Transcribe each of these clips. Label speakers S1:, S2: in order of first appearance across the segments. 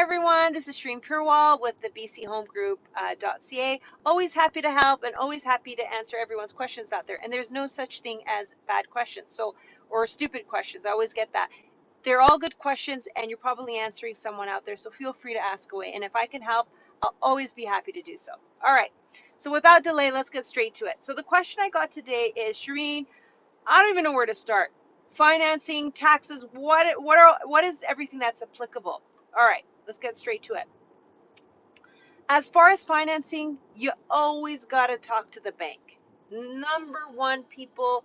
S1: everyone, this is Shreen Purwal with the bchomegroup.ca. Always happy to help and always happy to answer everyone's questions out there. And there's no such thing as bad questions, or stupid questions. I always get that. They're all good questions and you're probably answering someone out there, so feel free to ask away. And if I can help, I'll always be happy to do so. All right, so without delay, let's get straight to it. So the question I got today is, Shreen, I don't even know where to start. Financing, taxes, what is everything that's applicable? All right, let's get straight to it. As far as financing, you always got to talk to the bank. Number one, people,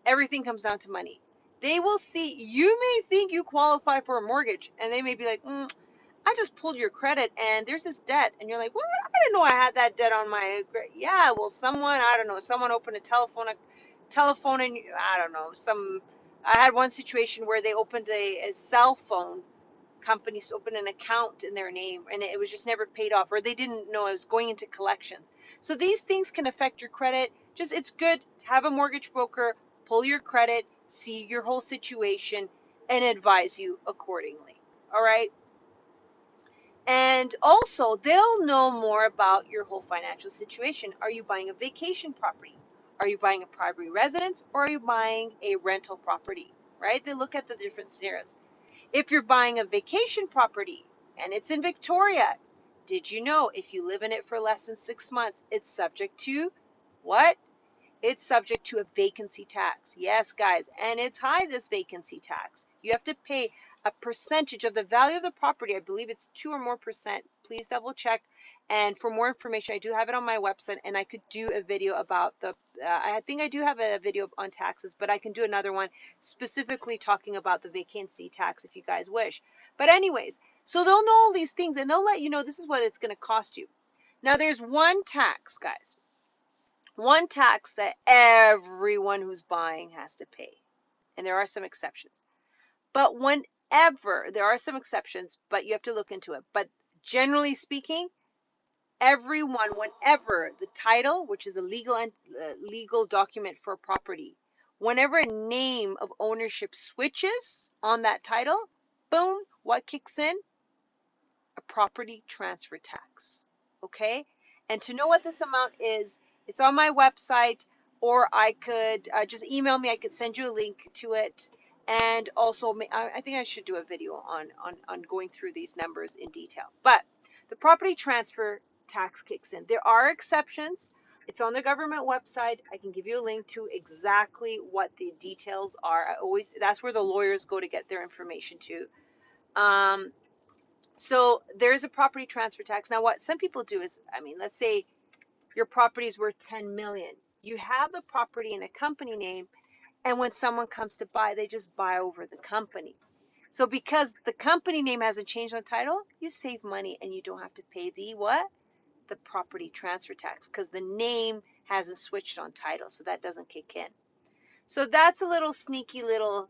S1: everything comes down to money. They will see, you may think you qualify for a mortgage, and they may be like, I just pulled your credit and there's this debt. And you're like, what? I didn't know I had that debt on my, yeah, well, I don't know, someone opened a telephone and I don't know, I had one situation where they opened a cell phone companies to open an account in their name and it was just never paid off, or they didn't know it was going into collections. So these things can affect your credit. Just, it's good to have a mortgage broker pull your credit, see your whole situation, and advise you accordingly. All right. And also, they'll know more about your whole financial situation. Are you buying a vacation property? Are you buying a primary residence? Or are you buying a rental property? Right? They look at the different scenarios. If you're buying a vacation property and it's in Victoria, did you know if you live in it for less than 6 months, it's subject to what? It's subject to a vacancy tax. Yes, guys, and it's high, this vacancy tax. You have to pay a percentage of the value of the property. I believe it's 2 or more percent. Please double check. And for more information, I do have it on my website, and I could do a video about I think I do have a video on taxes, but I can do another one specifically talking about the vacancy tax if you guys wish. But anyways, so they'll know all these things, and they'll let you know this is what it's going to cost you. Now, there's one tax, guys. One tax that everyone who's buying has to pay. And there are some exceptions. But there are some exceptions, but you have to look into it. But generally speaking, whenever the title, which is a legal document for a property, whenever a name of ownership switches on that title, boom, what kicks in? A property transfer tax. Okay? And to know what this amount is, it's on my website, or I could just email me. I could send you a link to it. And also, I think I should do a video on going through these numbers in detail. But the property transfer tax kicks in. There are exceptions. It's on the government website. I can give you a link to exactly what the details are. That's where the lawyers go to get their information to. So there's a property transfer tax. Now, what some people do is, let's say your property is worth 10 million. You have the property in a company name, and when someone comes to buy, they just buy over the company. So because the company name hasn't changed on title, you save money and you don't have to pay the what? The property transfer tax, because the name hasn't switched on title, so that doesn't kick in. So that's a little sneaky little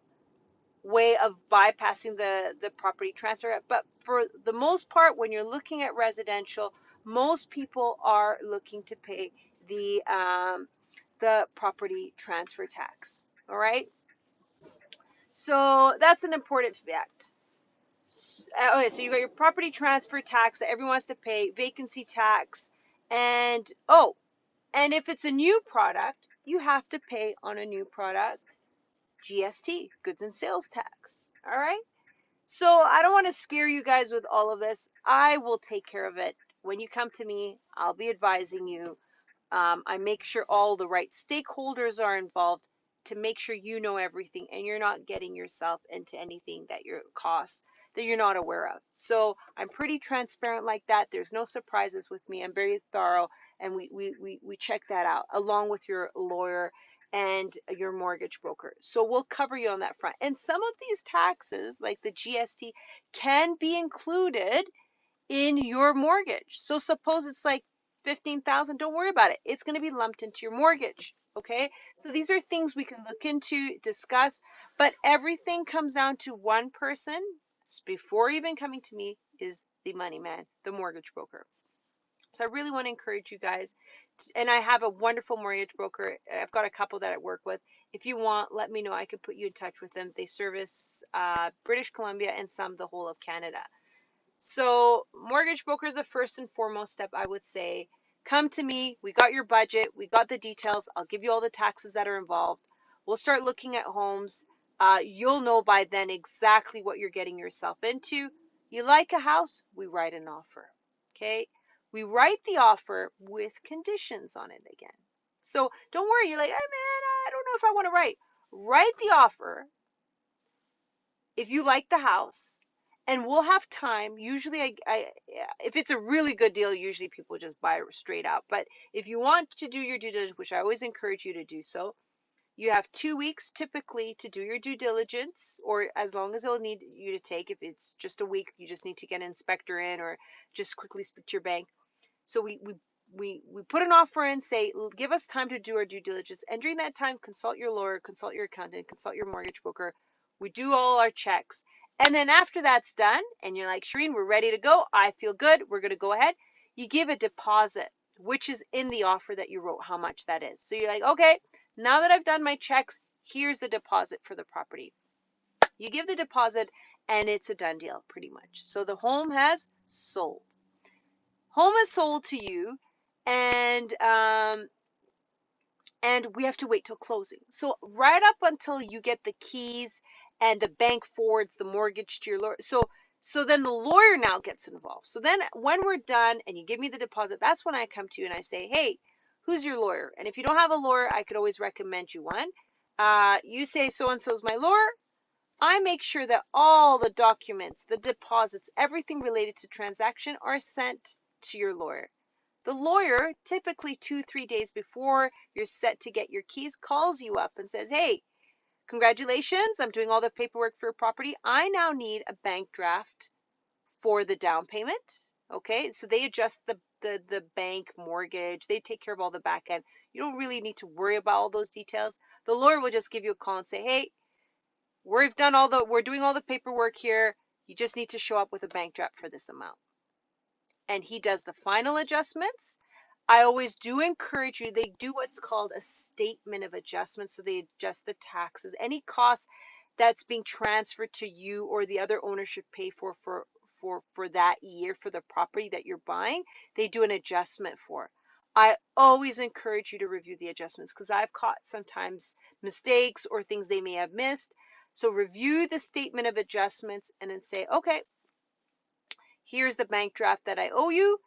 S1: way of bypassing the property transfer. But for the most part, when you're looking at residential, most people are looking to pay the property transfer tax. All right. So that's an important fact. Okay, so you got your property transfer tax that everyone has to pay, vacancy tax, and if it's a new product, you have to pay on a new product GST, goods and sales tax. All right. So I don't want to scare you guys with all of this. I will take care of it. When you come to me, I'll be advising you. I make sure all the right stakeholders are involved to make sure you know everything and you're not getting yourself into anything that your costs that you're not aware of. So I'm pretty transparent like that. There's no surprises with me. I'm very thorough, and we check that out along with your lawyer and your mortgage broker. So we'll cover you on that front. And some of these taxes, like the GST, can be included in your mortgage. So suppose it's like 15,000, don't worry about it. It's going to be lumped into your mortgage. Okay. So these are things we can look into, discuss, but everything comes down to one person before even coming to me is the money man, the mortgage broker. So I really want to encourage you guys. And I have a wonderful mortgage broker. I've got a couple that I work with. If you want, let me know. I can put you in touch with them. They service British Columbia and some the whole of Canada. So mortgage broker is the first and foremost step, I would say. Come to me. We got your budget. We got the details. I'll give you all the taxes that are involved. We'll start looking at homes. You'll know by then exactly what you're getting yourself into. You like a house? We write an offer. Okay? We write the offer with conditions on it again. So don't worry. You're like, hey man, I don't know if I want to write. Write the offer if you like the house, and we'll have time. Usually, if it's a really good deal, usually people just buy it straight out. But if you want to do your due diligence, which I always encourage you to do so, you have 2 weeks typically to do your due diligence, or as long as it'll need you to take. If it's just a week, you just need to get an inspector in, or just quickly speak to your bank. So we put an offer in, say, give us time to do our due diligence. And during that time, consult your lawyer, consult your accountant, consult your mortgage broker. We do all our checks. And then after that's done, and you're like, Shireen, we're ready to go. I feel good. We're going to go ahead. You give a deposit, which is in the offer that you wrote, how much that is. So you're like, okay, now that I've done my checks, here's the deposit for the property. You give the deposit, and it's a done deal, pretty much. So the home has sold. Home is sold to you, and we have to wait till closing. So right up until you get the keys and the bank forwards the mortgage to your lawyer. So then the lawyer now gets involved. So then when we're done and you give me the deposit, that's when I come to you and I say, hey, who's your lawyer? And if you don't have a lawyer, I could always recommend you one. You say so-and-so's my lawyer. I make sure that all the documents, the deposits, everything related to transaction are sent to your lawyer. The lawyer, typically 2-3 days before you're set to get your keys, calls you up and says, hey, congratulations, I'm doing all the paperwork for your property. I now need a bank draft for the down payment. Okay, so they adjust the bank mortgage. They take care of all the back end. You don't really need to worry about all those details. The lawyer will just give you a call and say, hey, we're doing all the paperwork here. You just need to show up with a bank draft for this amount. And he does the final adjustments. I always do encourage you, they do what's called a statement of adjustment. So they adjust the taxes, any cost that's being transferred to you or the other owner should pay for that year for the property that you're buying. They do an adjustment for. I always encourage you to review the adjustments because I've caught sometimes mistakes or things they may have missed. So review the statement of adjustments and then say, okay, here's the bank draft that I owe you.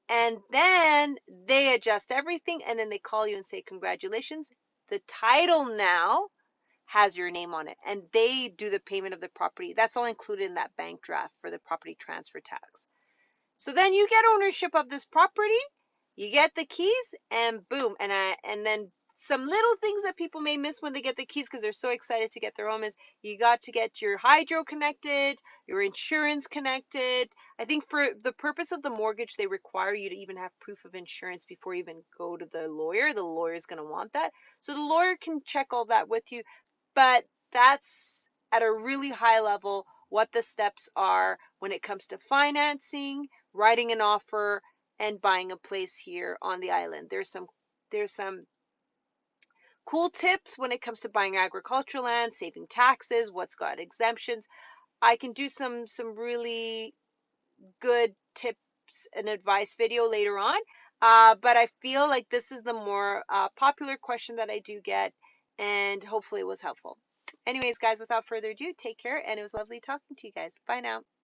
S1: And then they adjust everything and then they call you and say, congratulations. The title now has your name on it and they do the payment of the property. That's all included in that bank draft for the property transfer tax. So then you get ownership of this property, you get the keys, and boom. And then some little things that people may miss when they get the keys because they're so excited to get their home is you got to get your hydro connected, your insurance connected. I think for the purpose of the mortgage, they require you to even have proof of insurance before you even go to the lawyer. The lawyer is going to want that. So the lawyer can check all that with you, but that's at a really high level what the steps are when it comes to financing, writing an offer, and buying a place here on the island. There's some cool tips when it comes to buying agricultural land, saving taxes, what's got exemptions. I can do some really good tips and advice video later on. But I feel like this is the more popular question that I do get, and hopefully it was helpful. Anyways, guys, without further ado, take care, and it was lovely talking to you guys. Bye now.